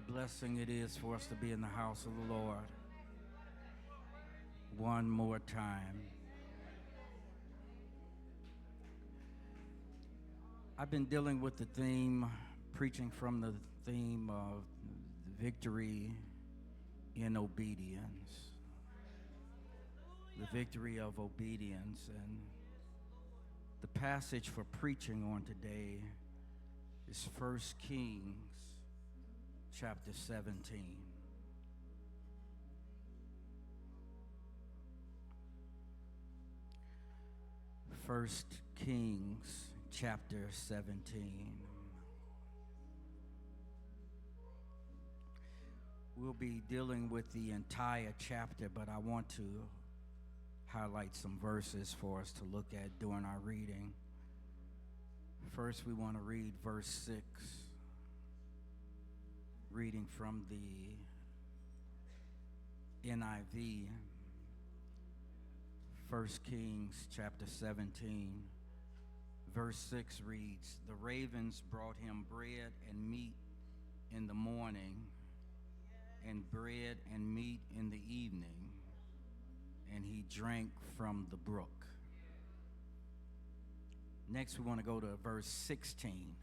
blessing it is for us to be in the house of the Lord one more time. I've been dealing with the theme, preaching from the theme of victory in obedience. The victory of obedience. And the passage for preaching on today is 1 Kings chapter 17. 1 Kings chapter 17. We'll be dealing with the entire chapter, but I want to highlight some verses for us to look at during our reading. First, we want to read verse 6, reading from the NIV. 1 Kings chapter 17, verse 6 reads, "The ravens brought him bread and meat in the morning, and bread and meat in the evening, and he drank from the brook." Next, we want to go to verse 16.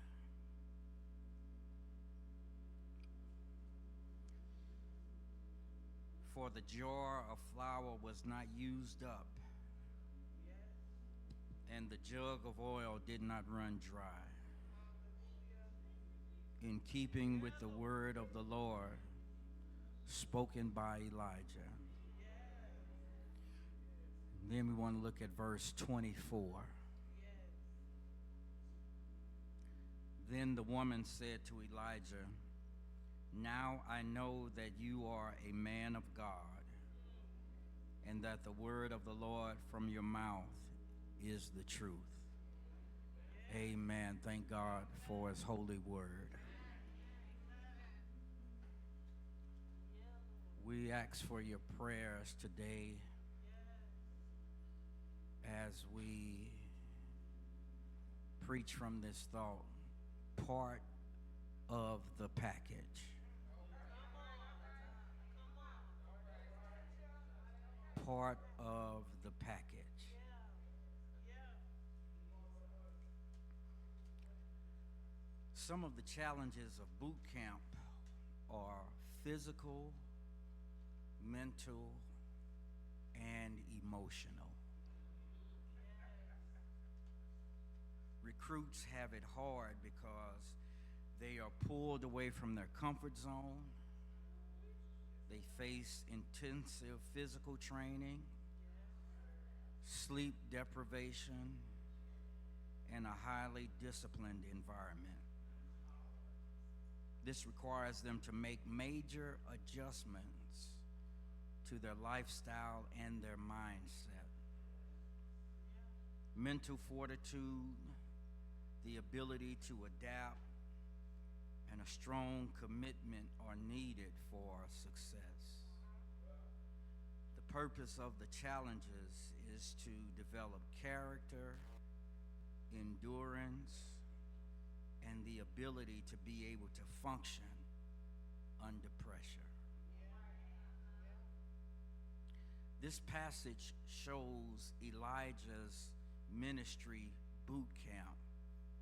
"For the jar of flour was not used up, and the jug of oil did not run dry, in keeping with the word of the Lord spoken by Elijah." Then we want to look at verse 24. "Then the woman said to Elijah, 'Now I know that you are a man of God, and that the word of the Lord from your mouth is the truth.'" Amen. Thank God for his holy word. We ask for your prayers today as we preach from this thought, part of the package. Part of the package. Some of the challenges of boot camp are physical, mental, and emotional. Recruits have it hard because they are pulled away from their comfort zone. They face intensive physical training, sleep deprivation, and a highly disciplined environment. This requires them to make major adjustments to their lifestyle and their mindset. Mental fortitude, the ability to adapt, and a strong commitment are needed for success. The purpose of the challenges is to develop character, endurance, and the ability to be able to function under pressure. This passage shows Elijah's ministry boot camp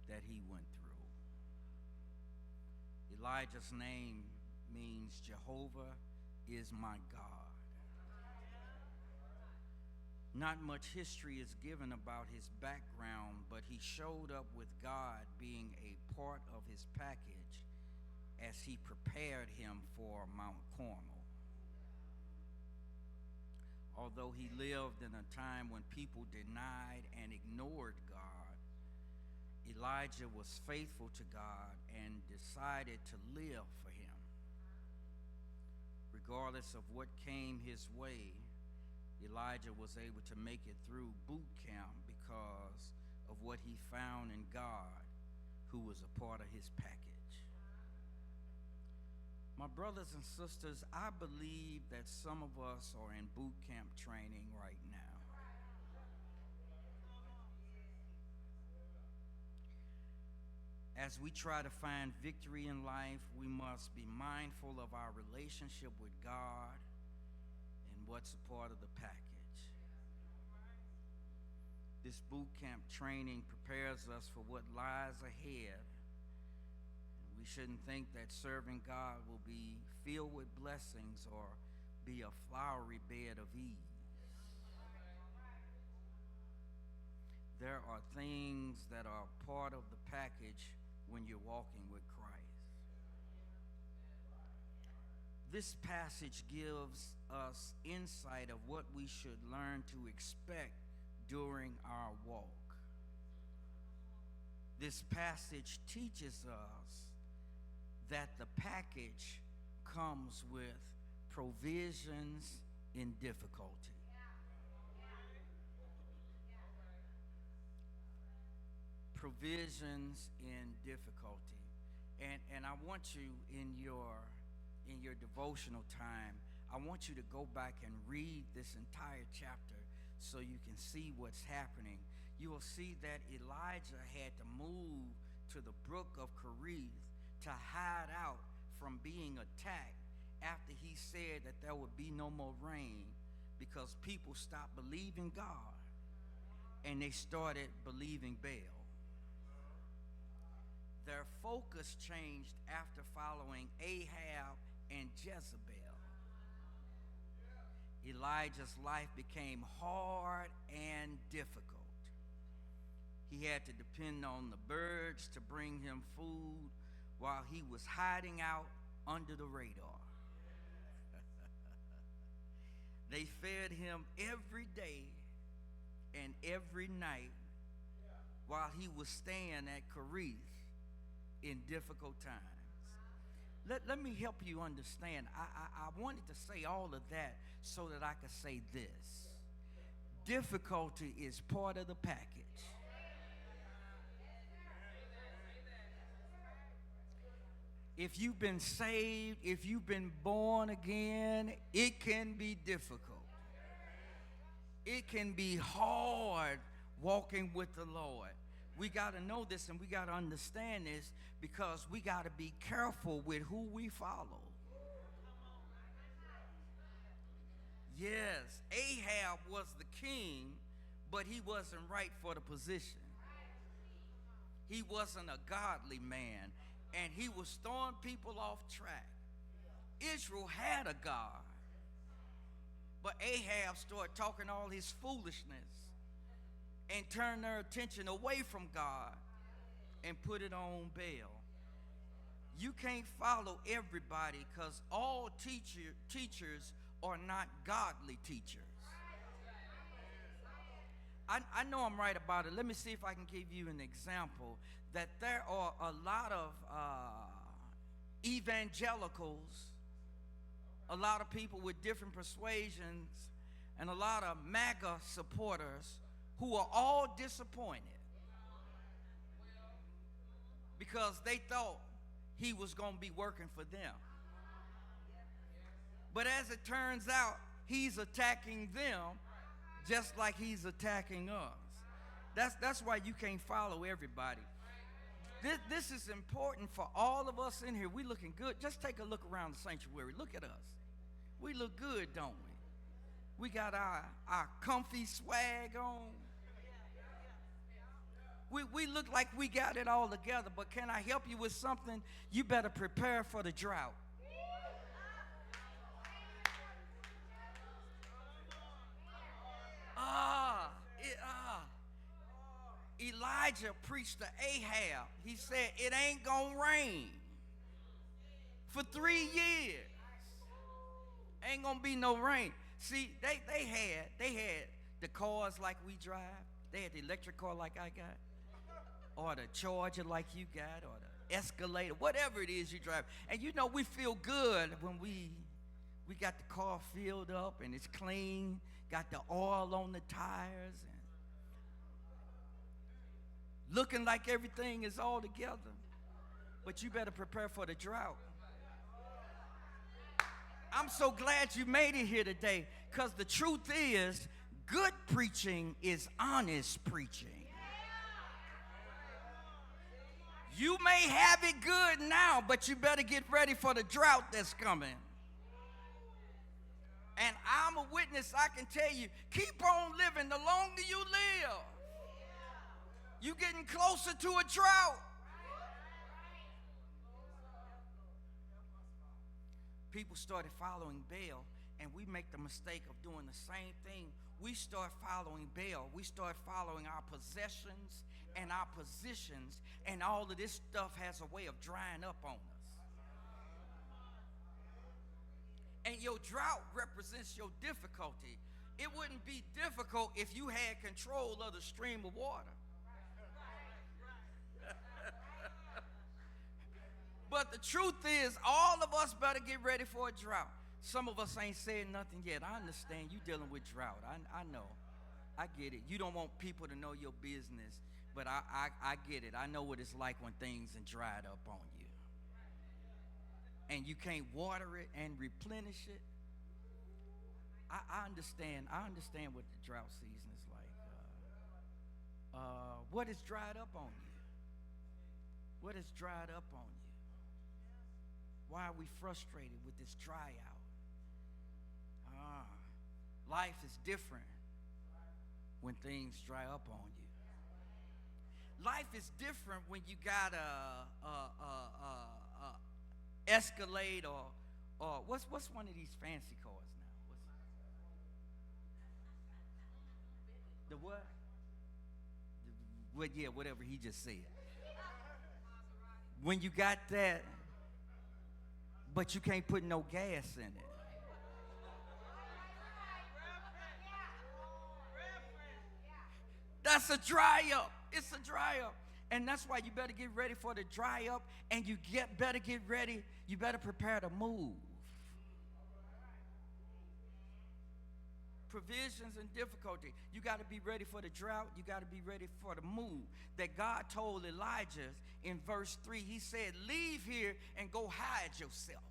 that he went through. Elijah's name means Jehovah is my God. Not much history is given about his background, but he showed up with God being a part of his package as he prepared him for Mount Carmel. Although he lived in a time when people denied and ignored God, Elijah was faithful to God and decided to live for him. Regardless of what came his way, Elijah was able to make it through boot camp because of what he found in God, who was a part of his package. My brothers and sisters, I believe that some of us are in boot camp training right now. As we try to find victory in life, we must be mindful of our relationship with God and what's a part of the package. This boot camp training prepares us for what lies ahead. We shouldn't think that serving God will be filled with blessings or be a flowery bed of ease. There are things that are part of the package when you're walking with Christ. This passage gives us insight of what we should learn to expect during our walk. This passage teaches us that the package comes with provisions in difficulty. Provisions in difficulty. And I want you in your devotional time, I want you to go back and read this entire chapter so you can see what's happening. You will see that Elijah had to move to the brook of Cherith to hide out from being attacked after he said that there would be no more rain, because people stopped believing God and they started believing Baal. Their focus changed after following Ahab and Jezebel. Elijah's life became hard and difficult. He had to depend on the birds to bring him food while he was hiding out under the radar. They fed him every day and every night while he was staying at Cherith in difficult times. Let me help you understand. I wanted to say all of that so that I could say this. Difficulty is part of the package. If you've been saved, if you've been born again, it can be difficult. It can be hard walking with the Lord. We got to know this and we got to understand this, because we got to be careful with who we follow. Yes, Ahab was the king, but he wasn't right for the position. He wasn't a godly man, and he was throwing people off track. Israel had a God, but Ahab started talking all his foolishness and turned their attention away from God and put it on Baal. You can't follow everybody, because all teachers are not godly teachers. I know I'm right about it. Let me see if I can give you an example. That there are a lot of evangelicals, a lot of people with different persuasions, and a lot of MAGA supporters who are all disappointed because they thought he was going to be working for them. But as it turns out, he's attacking them just like he's attacking us. That's why you can't follow everybody. This is important for all of us in here. We looking good. Just take a look around the sanctuary. Look at us. We look good, don't we? We got our comfy swag on. We look like we got it all together, but can I help you with something? You better prepare for the drought. Elijah preached to Ahab. He said, it ain't gonna rain for 3 years. Ain't gonna be no rain. See, they had the cars like we drive. They had the electric car like I got, or the Charger like you got, or the Escalator, whatever it is you drive. And you know, we feel good when we got the car filled up and it's clean, got the oil on the tires, and looking like everything is all together. But you better prepare for the drought. I'm so glad you made it here today, because the truth is, good preaching is honest preaching. You may have it good now, but you better get ready for the drought that's coming. And I'm a witness. I can tell you, keep on living. The longer you live, you're getting closer to a drought. People started following Baal, and we make the mistake of doing the same thing. We start following Baal. We start following our possessions and our positions, and all of this stuff has a way of drying up on us. And your drought represents your difficulty. It wouldn't be difficult if you had control of the stream of water. But the truth is, all of us better get ready for a drought. Some of us ain't said nothing yet. I understand you dealing with drought. I know. I get it. You don't want people to know your business, but I get it. I know what it's like when things are dried up on you. And you can't water it and replenish it. I understand. I understand what the drought season is like. What is dried up on you? What is dried up on you? Why are we frustrated with this dry out? Life is different when things dry up on you. Life is different when you got a Escalade or what's one of these fancy cars now? The what? Yeah, whatever he just said. When you got that, but you can't put no gas in it. That's a dry up. It's a dry up. And that's why you better get ready for the dry up, and you better get ready. You better prepare to move. Provisions and difficulty. You got to be ready for the drought. You got to be ready for the move. That God told Elijah in verse 3. He said, leave here and go hide yourself.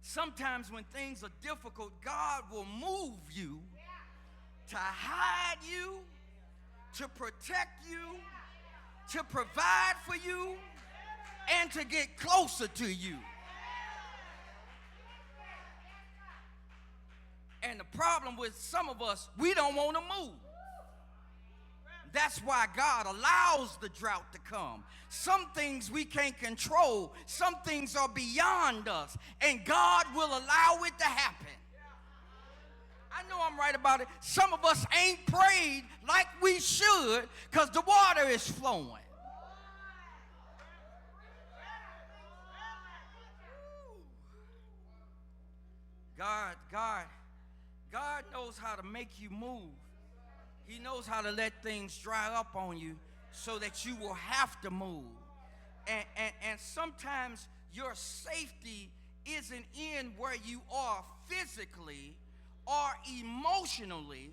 Sometimes when things are difficult, God will move you to hide you, to protect you, to provide for you, and to get closer to you. And the problem with some of us, we don't want to move. That's why God allows the drought to come. Some things we can't control. Some things are beyond us. And God will allow it to happen. I know I'm right about it. Some of us ain't prayed like we should because the water is flowing. God knows how to make you move. He knows how to let things dry up on you so that you will have to move. And sometimes your safety isn't in where you are physically or emotionally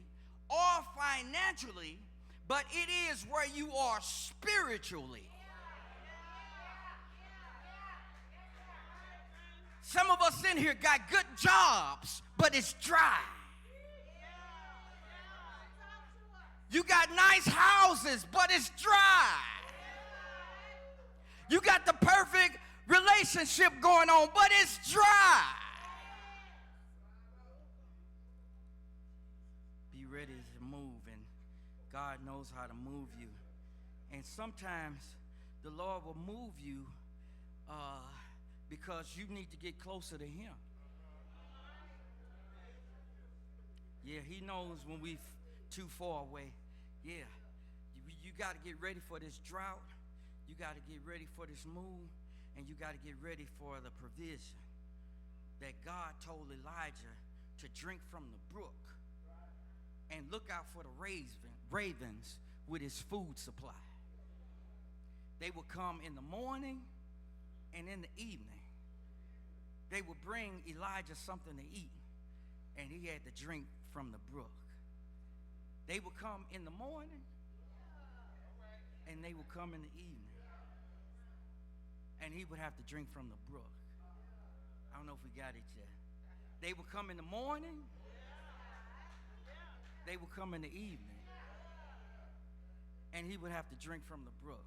or financially, but it is where you are spiritually. Some of us in here got good jobs, but it's dry. You got nice houses, but it's dry. You got the perfect relationship going on, but it's dry. Be ready to move, and God knows how to move you. And sometimes the Lord will move you because you need to get closer to Him. Yeah, He knows when we're too far away. Yeah, you got to get ready for this drought. You got to get ready for this move, and you got to get ready for the provision that God told Elijah to drink from the brook and look out for the ravens with his food supply. They would come in the morning and in the evening. They would bring Elijah something to eat, and he had to drink from the brook. They would come in the morning, and they would come in the evening, and he would have to drink from the brook. I don't know if we got it yet. They would come in the morning, they would come in the evening, and he would have to drink from the brook.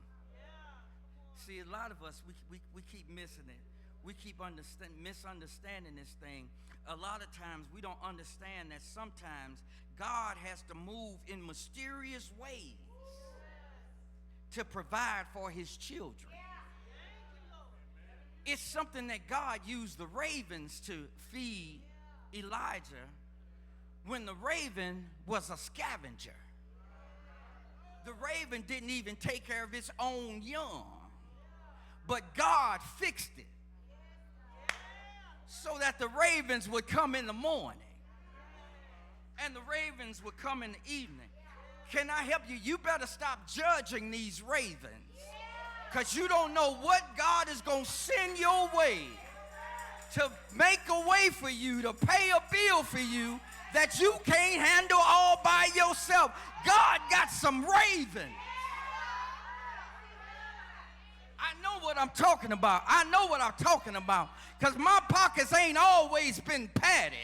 See, a lot of us, we keep missing it. We keep misunderstanding this thing. A lot of times we don't understand that sometimes God has to move in mysterious ways to provide for his children. It's something that God used the ravens to feed Elijah when the raven was a scavenger. The raven didn't even take care of its own young, but God fixed it so that the ravens would come in the morning and the ravens would come in the evening. Can I help you? You better stop judging these ravens, because you don't know what God is going to send your way to make a way for you, to pay a bill for you that you can't handle all by yourself. God got some ravens. I know what I'm talking about. I know what I'm talking about, because my pockets ain't always been padded.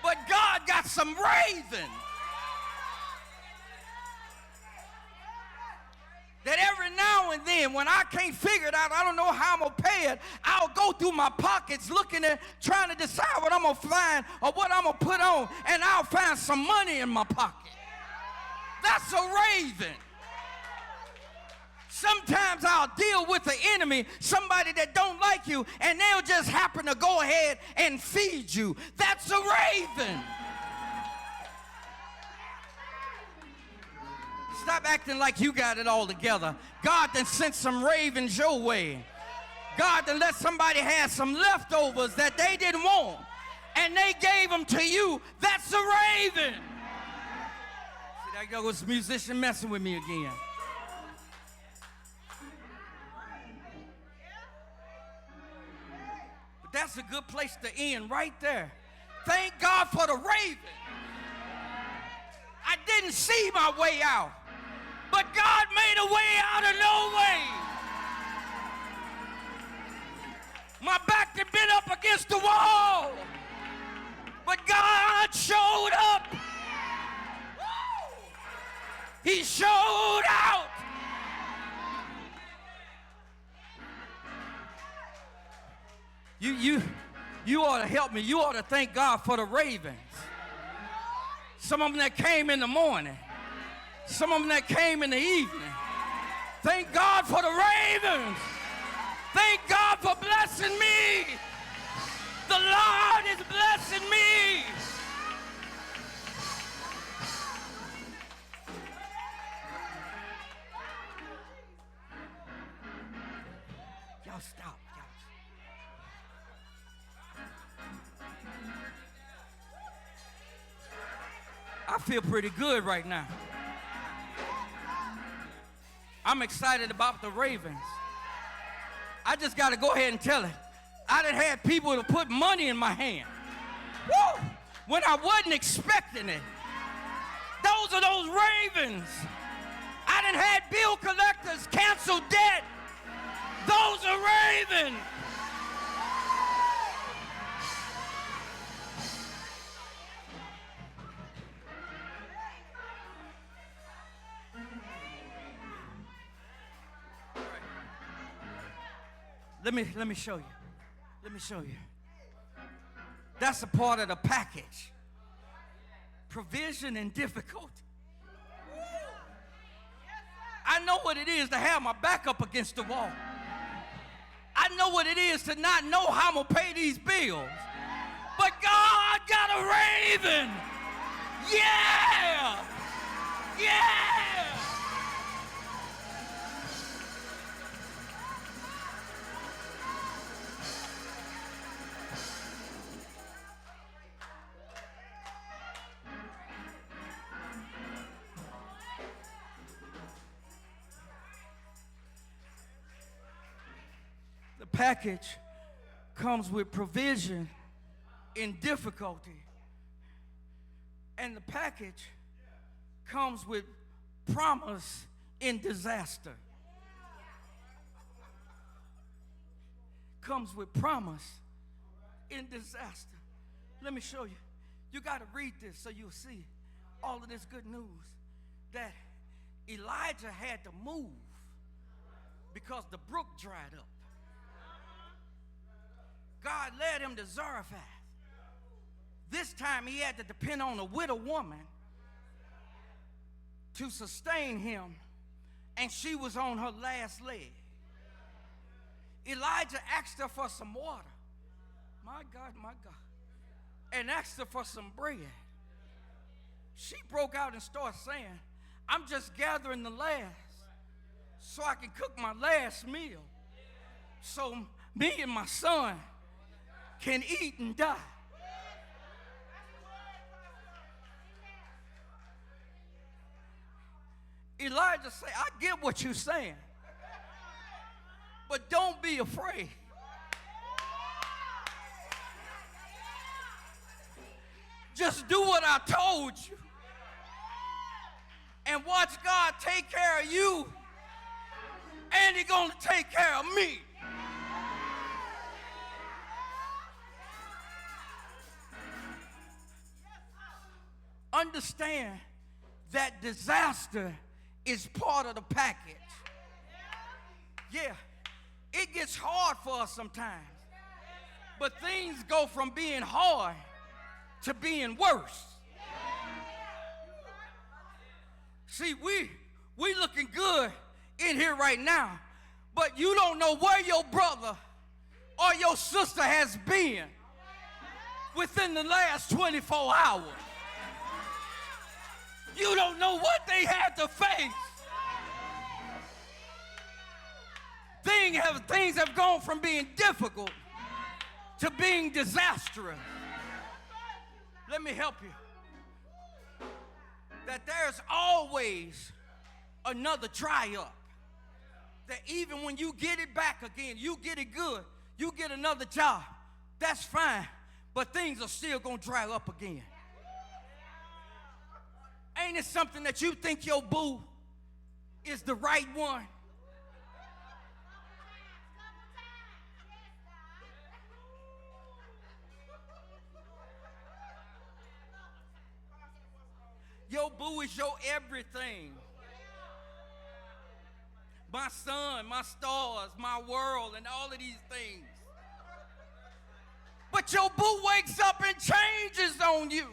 But God got some ravens that every now and then, when I can't figure it out, I don't know how I'm going to pay it, I'll go through my pockets looking at, trying to decide what I'm going to find or what I'm going to put on, and I'll find some money in my pocket. That's a raven. Sometimes I'll deal with the enemy, somebody that don't like you, and they'll just happen to go ahead and feed you. That's a raven. Stop acting like you got it all together. God done sent some ravens your way. God done let somebody have some leftovers that they didn't want, and they gave them to you. That's a raven. See, there goes this musician messing with me again. But that's a good place to end right there. Thank God for the raven. I didn't see my way out, but God made a way out of no way. My back had been up against the wall, but God showed up. He showed out. You ought to help me. You ought to thank God for the ravens. Some of them that came in the morning. Some of them that came in the evening. Thank God for the ravens. Thank God for blessing me. The Lord is blessing me. Y'all stop. I feel pretty good right now. I'm excited about the ravens. I just got to go ahead and tell it. I done had people to put money in my hand. Woo! When I wasn't expecting it. Those are those ravens. I done had bill collectors cancel debt. Those are ravens. Let me show you. Let me show you. That's a part of the package. Provision and difficulty. I know what it is to have my back up against the wall. I know what it is to not know how I'm going to pay these bills. But God got a raven. Yeah! Yeah! The package comes with provision in difficulty, and the package comes with promise in disaster. Comes with promise in disaster. Let me show you. You got to read this so you'll see all of this good news, that Elijah had to move because the brook dried up. God led him to Zarephath. This time he had to depend on a widow woman to sustain him, and she was on her last leg. Elijah asked her for some water. My God, and asked her for some bread. She broke out and started saying, I'm just gathering the last so I can cook my last meal, so me and my son can eat and die. Elijah said, I get what you're saying, but don't be afraid. Just do what I told you and watch God take care of you, and He's going to take care of me. Understand that disaster is part of the package. Yeah, it gets hard for us sometimes, but things go from being hard to being worse. See, we looking good in here right now, but you don't know where your brother or your sister has been within the last 24 hours. You don't know what they had to face. Things have gone from being difficult to being disastrous. Let me help you. That there's always another dry up. That even when you get it back again, you get it good, you get another job, that's fine, but things are still going to dry up again. Ain't it something that you think your boo is the right one? Your boo is your everything. My sun, my stars, my world, and all of these things. But your boo wakes up and changes on you.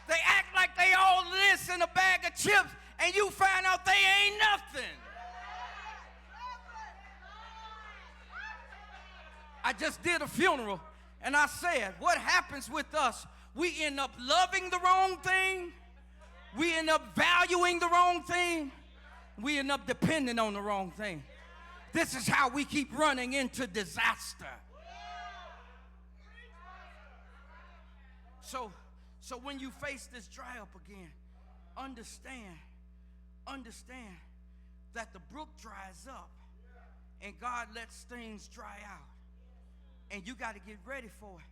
They act like they all this in a bag of chips, and you find out they ain't nothing. I just did a funeral, and I said, what happens with us? We end up loving the wrong thing. We end up valuing the wrong thing. We end up depending on the wrong thing. This is how we keep running into disaster. So when you face this dry up again, understand that the brook dries up and God lets things dry out. And you got to get ready for it.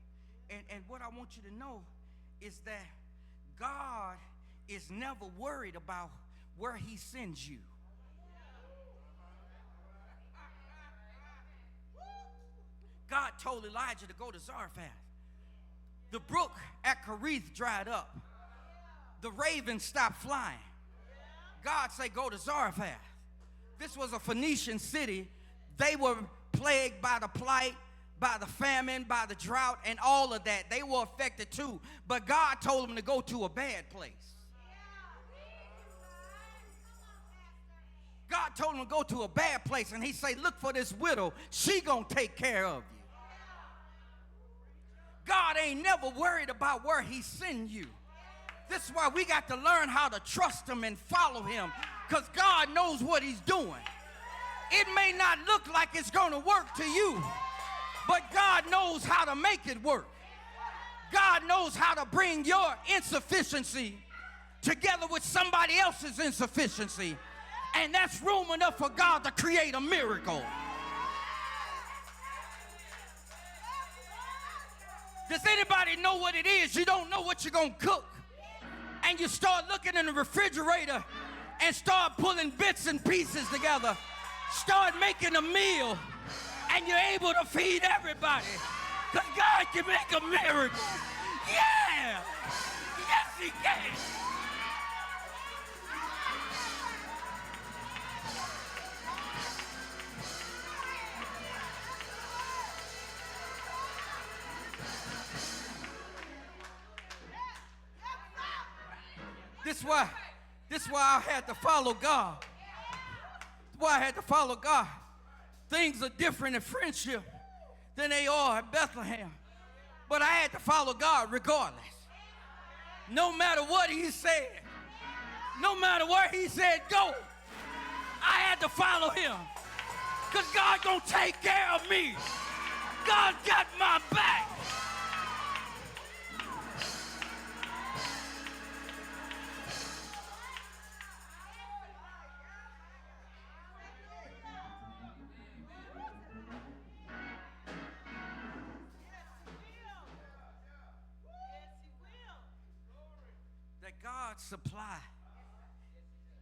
And what I want you to know is that God is never worried about where He sends you. God told Elijah to go to Zarephath. The brook at Kerith dried up. The ravens stopped flying. God said, go to Zarephath. This was a Phoenician city. They were plagued by the plight, by the famine, by the drought, and all of that. They were affected too. But God told them to go to a bad place. God told them to go to a bad place, and He said, look for this widow. She gonna take care of you. God ain't never worried about where He send you. This is why we got to learn how to trust Him and follow Him, because God knows what He's doing. It may not look like it's going to work to you, but God knows how to make it work. God knows how to bring your insufficiency together with somebody else's insufficiency, and that's room enough for God to create a miracle. Does anybody know what it is? You don't know what you're going to cook, and you start looking in the refrigerator and start pulling bits and pieces together, start making a meal, and you're able to feed everybody, because God can make a miracle. Yeah! Yes, he gave. This why I had to follow God. That's why I had to follow God. Things are different in friendship than they are at Bethlehem. But I had to follow God regardless. No matter what he said, no matter where he said go, I had to follow him. Because God gonna take care of me. God got my back. That God's supply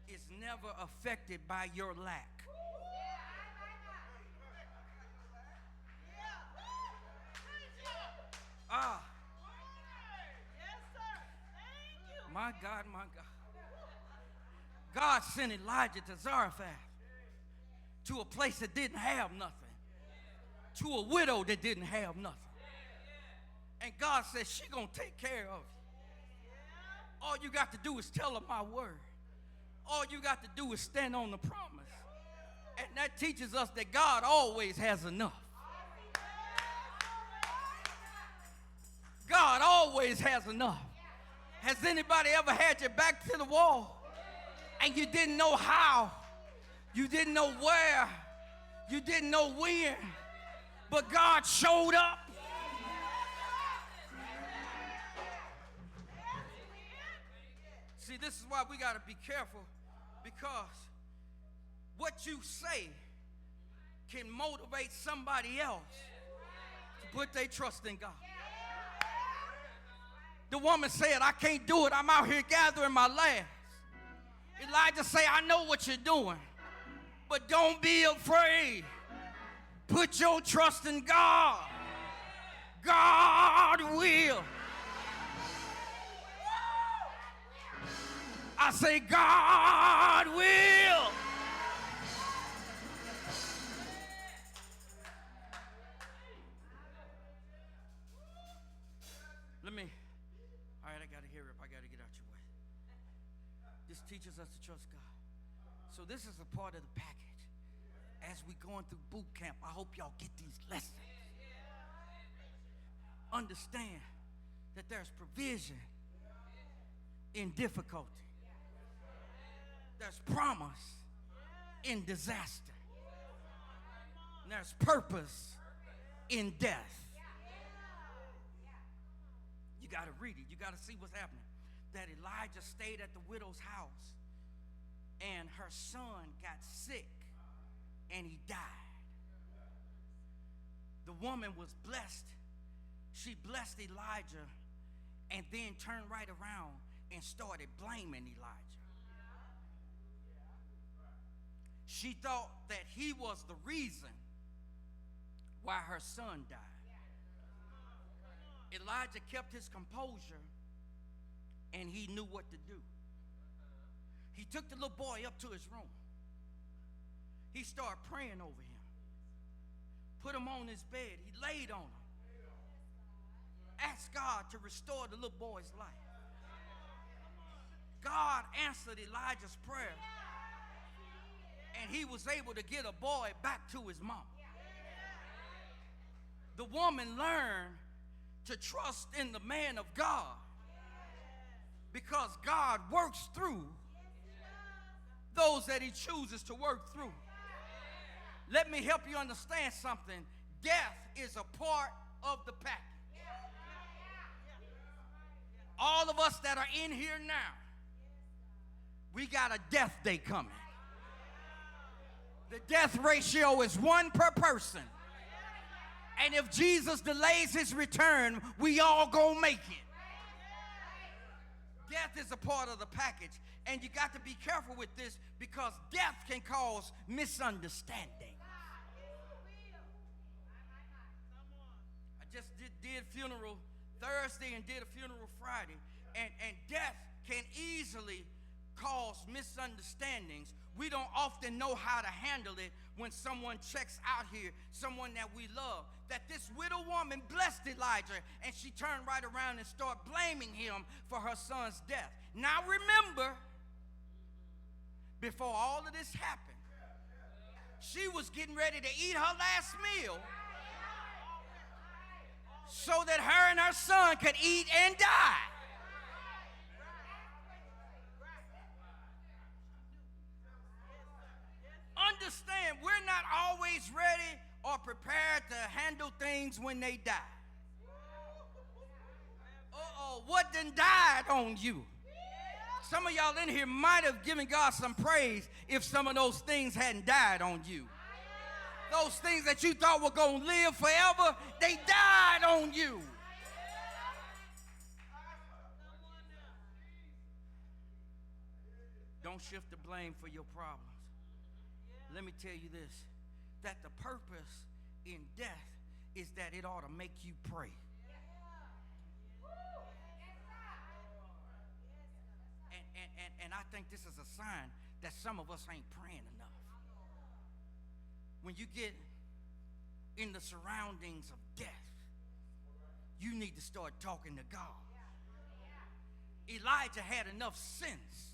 is never affected by your lack. My God, my God. God sent Elijah to Zarephath, to a place that didn't have nothing, to a widow that didn't have nothing. And God said, she gonna take care of you. All you got to do is tell her my word. All you got to do is stand on the promise. And that teaches us that God always has enough. God always has enough. Has anybody ever had your back to the wall and you didn't know how, you didn't know where, you didn't know when, but God showed up? See, this is why we got to be careful, because what you say can motivate somebody else to put their trust in God. The woman said, I can't do it. I'm out here gathering my lambs. Elijah said, I know what you're doing, but don't be afraid. Put your trust in God. God will. I say, God will. All right, I got to hear it. I got to get out your way. This teaches us to trust God. So this is a part of the package. As we going through boot camp, I hope y'all get these lessons. Understand that there's provision in difficulty. There's promise in disaster. And there's purpose in death. You got to read it. You got to see what's happening. That Elijah stayed at the widow's house, and her son got sick, and he died. The woman was blessed. She blessed Elijah, and then turned right around and started blaming Elijah. She thought that he was the reason why her son died. Elijah kept his composure, and he knew what to do. He took the little boy up to his room. He started praying over him. Put him on his bed. He laid on him. Asked God to restore the little boy's life. God answered Elijah's prayer, and he was able to get a boy back to his mom. The woman learned to trust in the man of God, because God works through those that he chooses to work through. Let me help you understand something. Death is a part of the package. All of us that are in here now, we got a death day coming. The death ratio is 1 per person. And if Jesus delays his return, we all gonna make it. Death is a part of the package. And you got to be careful with this, because death can cause misunderstanding. I just did funeral Thursday and did a funeral Friday. And death can easily cause misunderstandings. We don't often know how to handle it when someone checks out here, someone that we love. That this widow woman blessed Elijah, and she turned right around and started blaming him for her son's death. Now remember, before all of this happened, she was getting ready to eat her last meal so that her and her son could eat and die. Understand, we're not always ready or prepared to handle things when they die. What done died on you? Some of y'all in here might have given God some praise if some of those things hadn't died on you. Those things that you thought were going to live forever, they died on you. Don't shift the blame for your problems. Let me tell you this, that the purpose in death is that it ought to make you pray. And I think this is a sign that some of us ain't praying enough. When you get in the surroundings of death, you need to start talking to God. Elijah had enough sense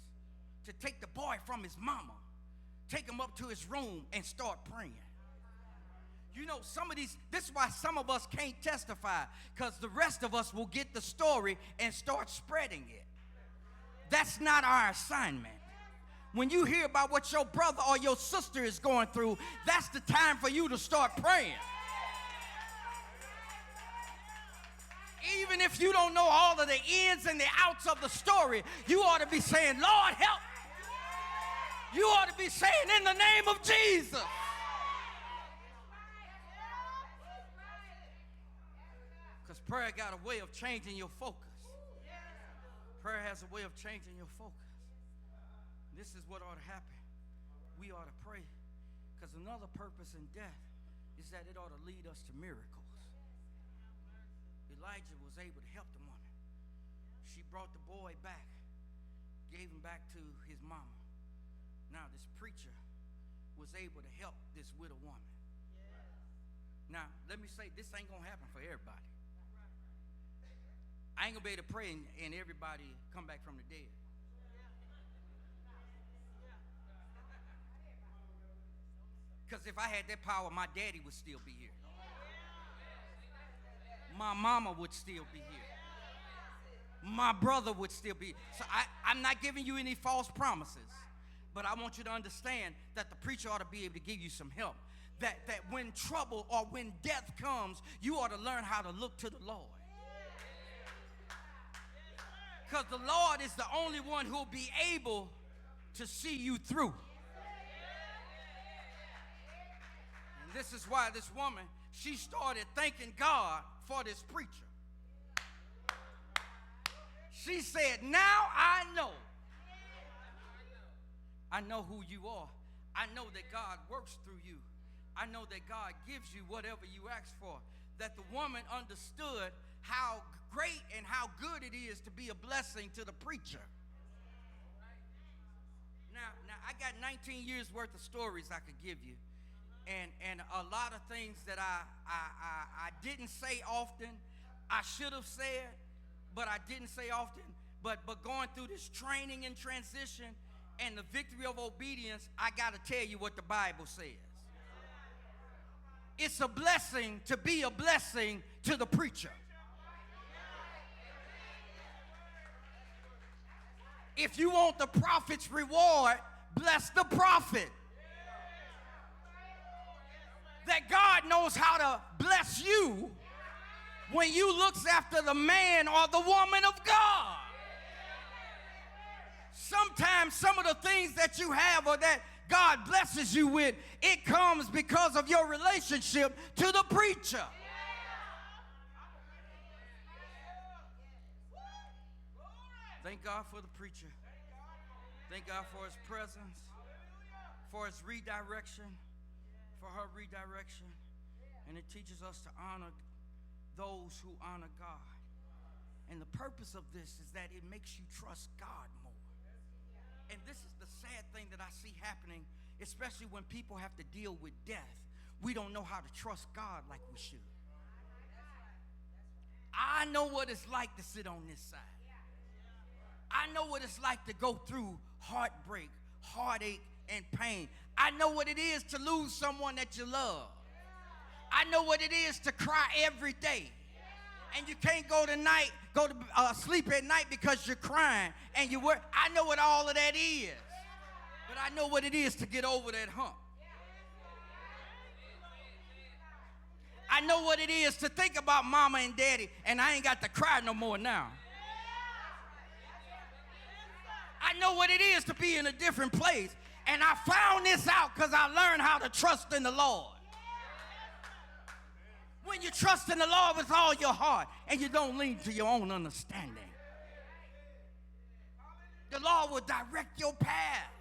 to take the boy from his mama, take him up to his room, and start praying. You know, this is why some of us can't testify, because the rest of us will get the story and start spreading it. That's not our assignment. When you hear about what your brother or your sister is going through, that's the time for you to start praying. Even if you don't know all of the ins and the outs of the story, you ought to be saying, Lord, help. You ought to be saying, in the name of Jesus. Because prayer got a way of changing your focus. Prayer has a way of changing your focus. This is what ought to happen. We ought to pray, because another purpose in death is that it ought to lead us to miracles. Elijah was able to help the woman. She brought the boy back, gave him back to his mama. Now this preacher was able to help this widow woman. Now let me say, this ain't gonna happen for everybody. I ain't gonna be able to pray and everybody come back from the dead. Because if I had that power, my daddy would still be here. My mama would still be here. My brother would still be here. So I'm not giving you any false promises, but I want you to understand that the preacher ought to be able to give you some help. That when trouble or when death comes, you ought to learn how to look to the Lord. Because the Lord is the only one who will be able to see you through. And this is why this woman, she started thanking God for this preacher. She said, now I know who you are. I know that God works through you. I know that God gives you whatever you ask for. That the woman understood how great and how good it is to be a blessing to the preacher. Now I got 19 years worth of stories I could give you, and a lot of things that I didn't say often. I should have said, but I didn't say often. But going through this training and transition and the victory of obedience, I got to tell you what the Bible says. It's a blessing to be a blessing to the preacher. If you want the prophet's reward, bless the prophet. That God knows how to bless you when you looks after the man or the woman of God. Sometimes some of the things that you have or that God blesses you with, it comes because of your relationship to the preacher. Thank God for the preacher. Thank God for his presence, for his redirection, for her redirection. And it teaches us to honor those who honor God. And the purpose of this is that it makes you trust God more. And this is the sad thing that I see happening, especially when people have to deal with death. We don't know how to trust God like we should. I know what it's like to sit on this side. I know what it's like to go through heartbreak, heartache, and pain. I know what it is to lose someone that you love. I know what it is to cry every day. And you can't go to sleep at night because you're crying and you work. I know what all of that is. But I know what it is to get over that hump. I know what it is to think about mama and daddy, and I ain't got to cry no more now. I know what it is to be in a different place, and I found this out because I learned how to trust in the Lord. When you trust in the Lord with all your heart and you don't lean to your own understanding, the Lord will direct your path.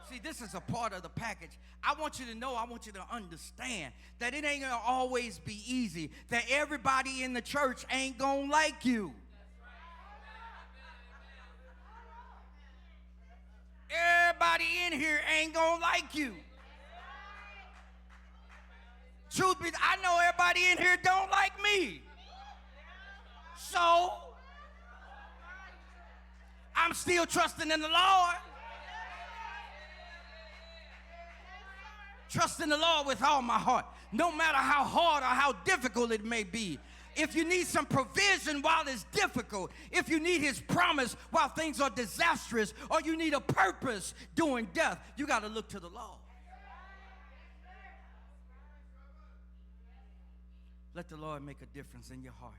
See, this is a part of the package. I want you to know, I want you to understand that it ain't going to always be easy, that everybody in the church ain't going to like you. Everybody in here ain't going to like you. Truth be, I know everybody in here don't like me. So, I'm still trusting in the Lord. Trust in the Lord with all my heart, no matter how hard or how difficult it may be. If you need some provision while it's difficult, if you need his promise while things are disastrous, or you need a purpose during death, you got to look to the Lord. Let the Lord make a difference in your heart.